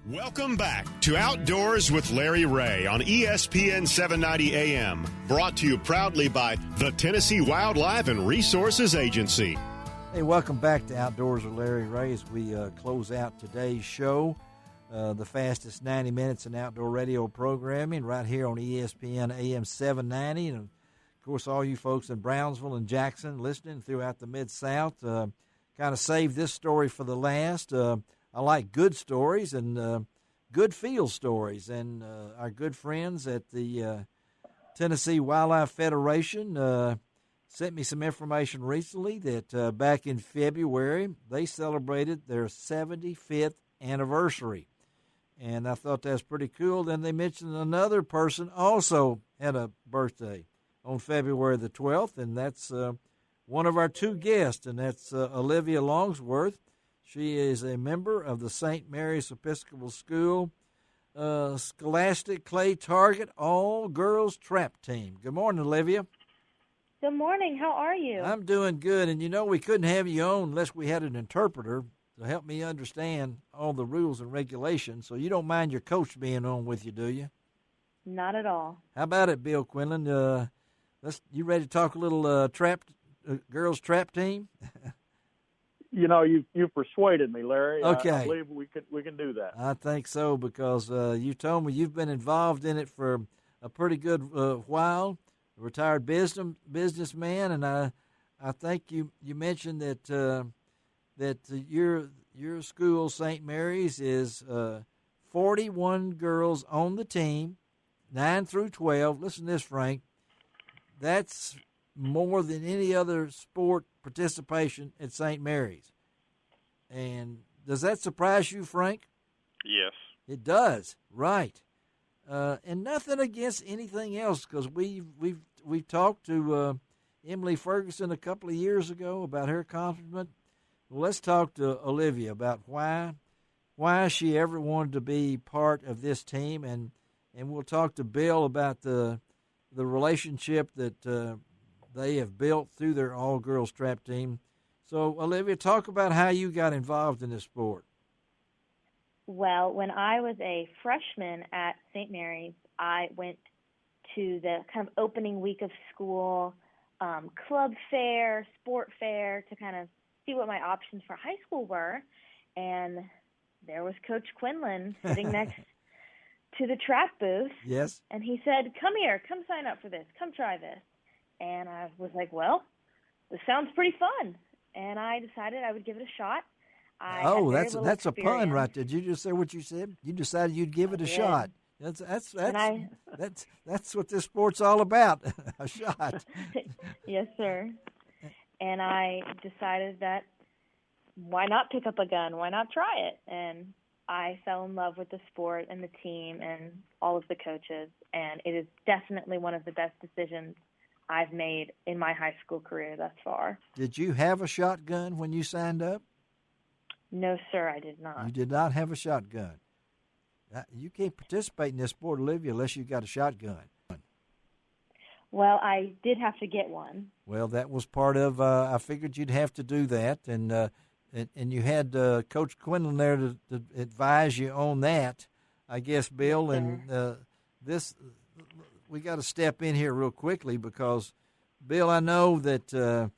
Welcome back to Outdoors with Larry Ray on ESPN 790 AM, brought to you proudly by the Tennessee Wildlife and Resources Agency. Hey, welcome back to Outdoors with Larry Ray as we close out today's show, the fastest 90 minutes in outdoor radio programming right here on ESPN AM 790. And, of course, all you folks in Brownsville and Jackson listening throughout the Mid-South, kind of saved this story for the last. I like good stories and good field stories. And our good friends at the Tennessee Wildlife Federation sent me some information recently that back in February, they celebrated their 75th anniversary. And I thought that's pretty cool. Then they mentioned another person also had a birthday on February the 12th, and that's one of our two guests, and that's Olivia Longsworth. She is a member of the St. Mary's Episcopal School Scholastic Clay Target All-Girls Trap Team. Good morning, Olivia. Good morning. How are you? I'm doing good, and we couldn't have you on unless we had an interpreter to help me understand all the rules and regulations, so you don't mind your coach being on with you, do you? Not at all. How about it, Bill Quinlen? You ready to talk a little girls trap team? You persuaded me, Larry. Okay. I believe we can do that. I think so because you told me you've been involved in it for a pretty good while, a retired businessman, and I think you mentioned that your school, St. Mary's, is 41 girls on the team, 9 through 12. Listen to this, Frank. That's more than any other sport participation at St. Mary's. And does that surprise you, Frank? Yes. It does, right. And nothing against anything else, because we've talked to Emily Ferguson a couple of years ago about her accomplishment. Well, let's talk to Olivia about why she ever wanted to be part of this team, and we'll talk to Bill about the relationship that they have built through their all-girls trap team. So, Olivia, talk about how you got involved in this sport. Well, when I was a freshman at St. Mary's, I went to the kind of opening week of school, club fair, sport fair, to kind of see what my options for high school were. And there was Coach Quinlen sitting next to the trap booth. Yes. And he said, "Come here, come sign up for this, come try this." And I was like, well, this sounds pretty fun. And I decided I would give it a shot. That's a pun right there. Did you just say what you said? You decided you'd give it a shot. That's what this sport's all about, a shot. Yes, sir. And I decided that why not pick up a gun? Why not try it? And I fell in love with the sport and the team and all of the coaches. And it is definitely one of the best decisions I've made in my high school career thus far. Did you have a shotgun when you signed up? No, sir, I did not. You did not have a shotgun. You can't participate in this sport, Olivia, unless you got a shotgun. Well, I did have to get one. Well, that was part of. I figured you'd have to do that, and you had Coach Quinlan there to advise you on that. I guess, Bill, yes, and this. We got to step in here real quickly because, Bill, I know that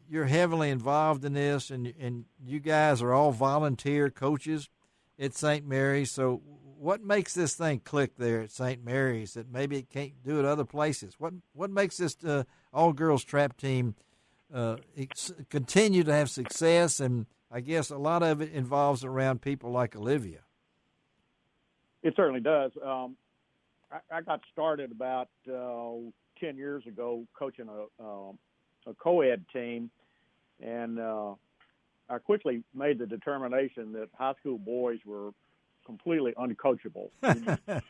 you're heavily involved in this, and you guys are all volunteer coaches at St. Mary's. So what makes this thing click there at St. Mary's that maybe it can't do at other places? What makes this all-girls trap team continue to have success? And I guess a lot of it involves around people like Olivia. It certainly does. I got started about 10 years ago coaching a co-ed team, and I quickly made the determination that high school boys were completely uncoachable.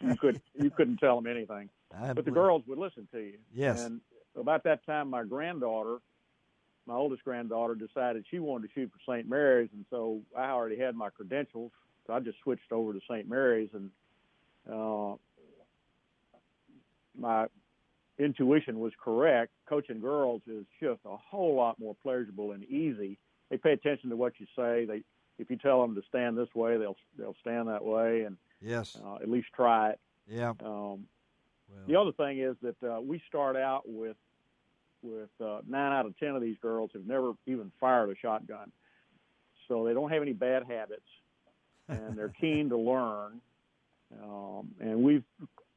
You couldn't tell them anything, but the girls would listen to you. Yes. And about that time, my oldest granddaughter, decided she wanted to shoot for St. Mary's, and so I already had my credentials, so I just switched over to St. Mary's, and my intuition was correct. Coaching girls is just a whole lot more pleasurable and easy. They pay attention to what you say. if you tell them to stand this way, they'll stand that way, and yes, at least try it. Yeah. The other thing is that we start out with 9 out of 10 of these girls have never even fired a shotgun, so they don't have any bad habits, and they're keen to learn. And we've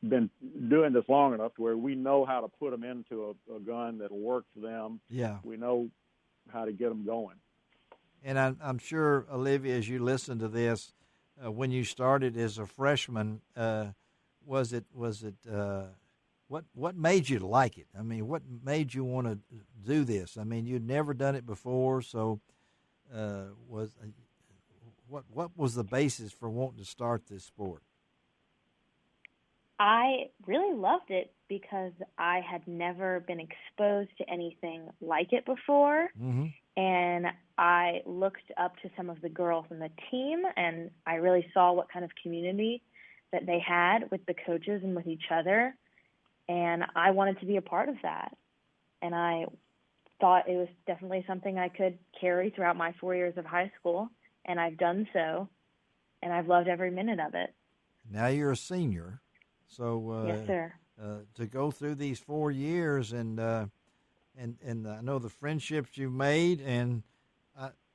been doing this long enough to where we know how to put them into a gun that'll work for them. Yeah. We know how to get them going. And I'm sure, Olivia, as you listen to this, when you started as a freshman, what made you like it? I mean, what made you want to do this? I mean, you'd never done it before, so what was the basis for wanting to start this sport? I really loved it because I had never been exposed to anything like it before. Mm-hmm. And I looked up to some of the girls on the team, and I really saw what kind of community that they had with the coaches and with each other. And I wanted to be a part of that. And I thought it was definitely something I could carry throughout my 4 years of high school, and I've done so, and I've loved every minute of it. Now you're a senior. So yes, sir. To go through these 4 years, and I know the friendships you've made, and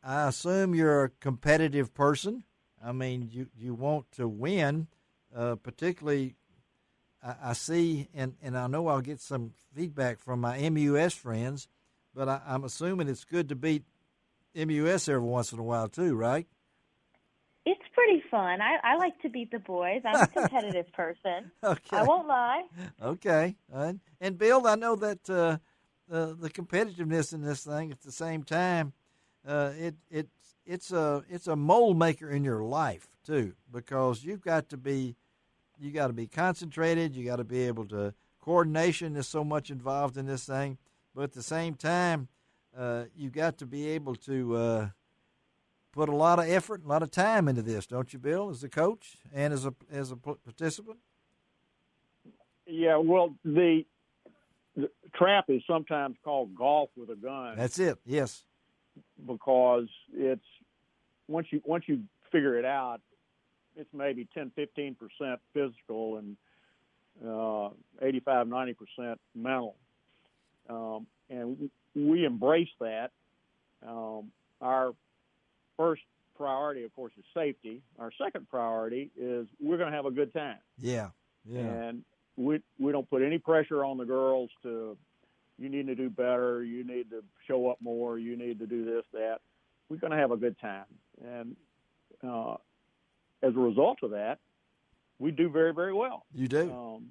I assume you're a competitive person. I mean, you want to win, particularly. I see, and I know I'll get some feedback from my MUS friends, but I'm assuming it's good to beat MUS every once in a while too, right? It's pretty fun. I like to beat the boys. I'm a competitive person. Okay. I won't lie. Okay. And Bill, I know that the competitiveness in this thing at the same time, it's a mold maker in your life too, because you got to be concentrated. You got to be able to coordination is so much involved in this thing, but at the same time, you got to be able to put a lot of effort, a lot of time into this, don't you, Bill, as a coach and as a participant? Yeah, well, the trap is sometimes called golf with a gun. That's it. Yes, because it's once you figure it out, it's maybe 10-15% physical and 85-90% mental, and we embrace that. Our first priority, of course, is safety. Our second priority is we're going to have a good time. Yeah. And we don't put any pressure on the girls to, you need to do better, you need to show up more, you need to do this, that. We're going to have a good time. And as a result of that, we do very, very well. You do?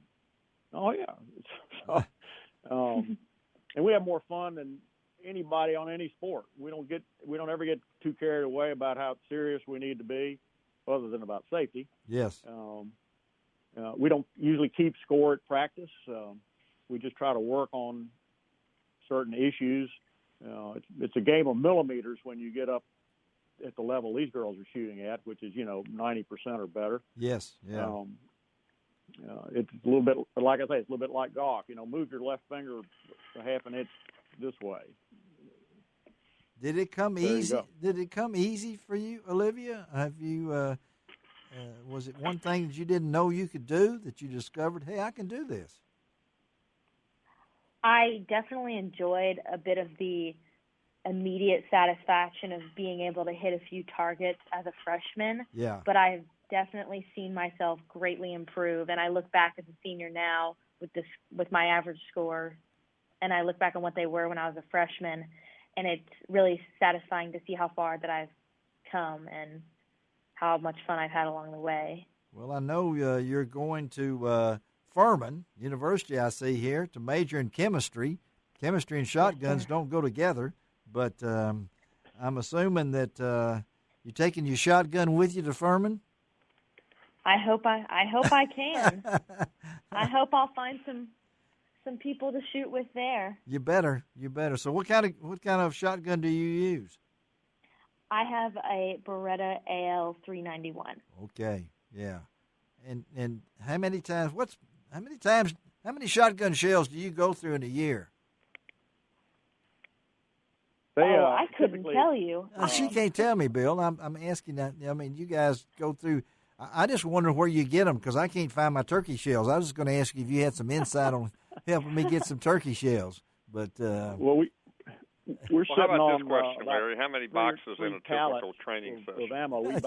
Oh, yeah. And we have more fun than anybody on any sport. We don't ever get too carried away about how serious we need to be, other than about safety. Yes. We don't usually keep score at practice. We just try to work on certain issues. It's a game of millimeters when you get up at the level these girls are shooting at, which is 90% or better. Yes. Yeah. It's a little bit, like I say, it's a little bit like golf. Move your left finger a half an inch this way. Did it come easy? Did it come easy for you, Olivia? Have you? Was it one thing that you didn't know you could do that you discovered? Hey, I can do this. I definitely enjoyed a bit of the immediate satisfaction of being able to hit a few targets as a freshman. Yeah. But I've definitely seen myself greatly improve, and I look back as a senior now with my average score, and I look back on what they were when I was a freshman, and it's really satisfying to see how far that I've come and how much fun I've had along the way. Well, I know you're going to Furman University, I see here, to major in chemistry. Chemistry and shotguns don't go together, but I'm assuming that you're taking your shotgun with you to Furman? I hope I can. I hope I'll find some people to shoot with there. You better. So what kind of shotgun do you use? I have a Beretta AL 391. Okay, yeah. And how many shotgun shells do you go through in a year? I couldn't tell you. She can't tell me, Bill. I'm asking that. I mean, you guys go through. I just wonder where you get them because I can't find my turkey shells. I was just going to ask you if you had some insight on helping me get some turkey shells. But we're sitting how about on this question, Larry? How many boxes in a typical training session? Of ammo, we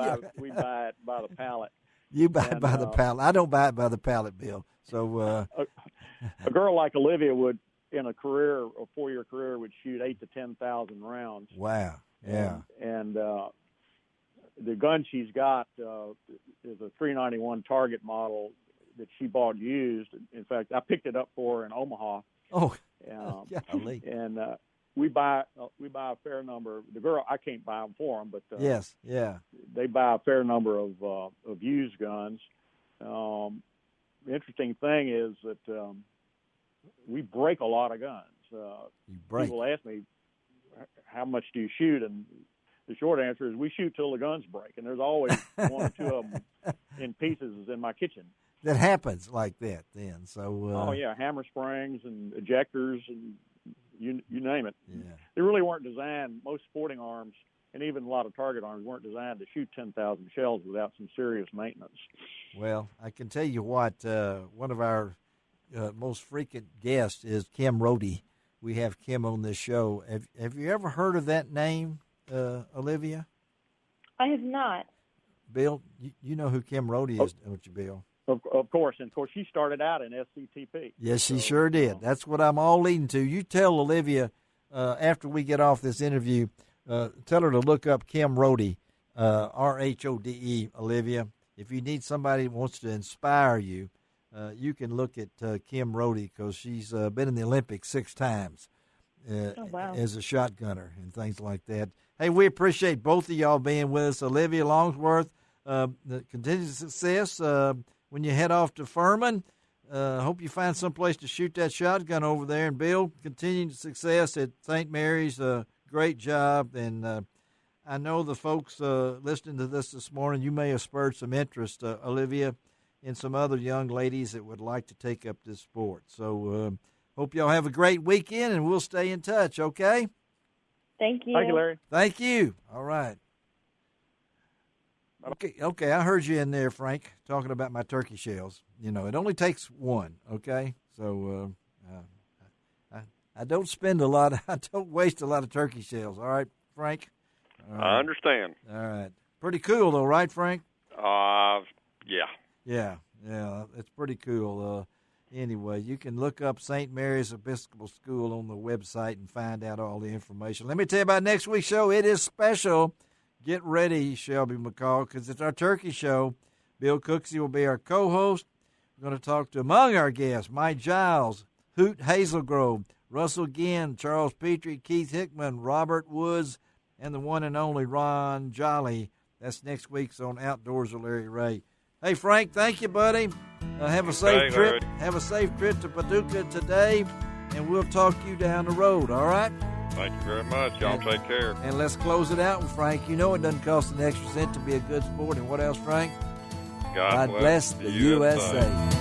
buy it by the pallet. You buy it by the pallet. I don't buy it by the pallet, Bill. So a girl like Olivia would, in a 4-year career, would shoot 8,000 to 10,000 rounds. Wow. Yeah. And the gun she's got is a 391 Target model that she bought used. In fact, I picked it up for her in Omaha. Oh, golly. And we buy a fair number. The girl, I can't buy them for them, but yes, yeah, they buy a fair number of used guns. The interesting thing is that we break a lot of guns. People ask me, how much do you shoot? And the short answer is we shoot till the guns break, and there's always one or two of them in pieces in my kitchen. That happens like that then. So hammer springs and ejectors and you name it. Yeah. They really weren't designed. Most sporting arms and even a lot of target arms weren't designed to shoot 10,000 shells without some serious maintenance. Well, I can tell you what, one of our most frequent guests is Kim Rohde. We have Kim on this show. Have you ever heard of that name, Olivia? I have not. Bill, you know who Kim Rohde is, don't you, Bill? Of course, and of course she started out in SCTP. Yes, she sure did. That's what I'm all leading to. You tell Olivia after we get off this interview, tell her to look up Kim Rohde, RHODE, Olivia. If you need somebody who wants to inspire you, you can look at Kim Rohde because she's been in the Olympics 6 times as a shotgunner and things like that. Hey, we appreciate both of y'all being with us. Olivia Longsworth, continued success when you head off to Furman. Hope you find some place to shoot that shotgun over there. And Bill, continued success at St. Mary's. Great job. And I know the folks listening to this morning, you may have spurred some interest, Olivia, in some other young ladies that would like to take up this sport. So hope y'all have a great weekend, and we'll stay in touch, okay? Thank you. Thank you, Larry. Thank you. All right. Okay, I heard you in there, Frank, talking about my turkey shells. You know, it only takes one, okay? So I don't spend a lot. I don't waste a lot of turkey shells, all right, Frank? All right. I understand. All right. Pretty cool, though, right, Frank? Yeah. Yeah, it's pretty cool. Anyway, you can look up St. Mary's Episcopal School on the website and find out all the information. Let me tell you about next week's show. It is special. Get ready, Shelby McCall, because it's our turkey show. Bill Cooksey will be our co-host. We're going to talk to, among our guests, Mike Giles, Hoot Hazelgrove, Russell Ginn, Charles Petrie, Keith Hickman, Robert Woods, and the one and only Ron Jolly. That's next week's on Outdoors with Larry Ray. Hey, Frank, thank you, buddy. Have a safe trip. Larry. Have a safe trip to Paducah today, and we'll talk to you down the road, all right? Thank you very much. Y'all take care. And let's close it out with Frank. You know it doesn't cost an extra cent to be a good sport. And what else, Frank? God bless the USA.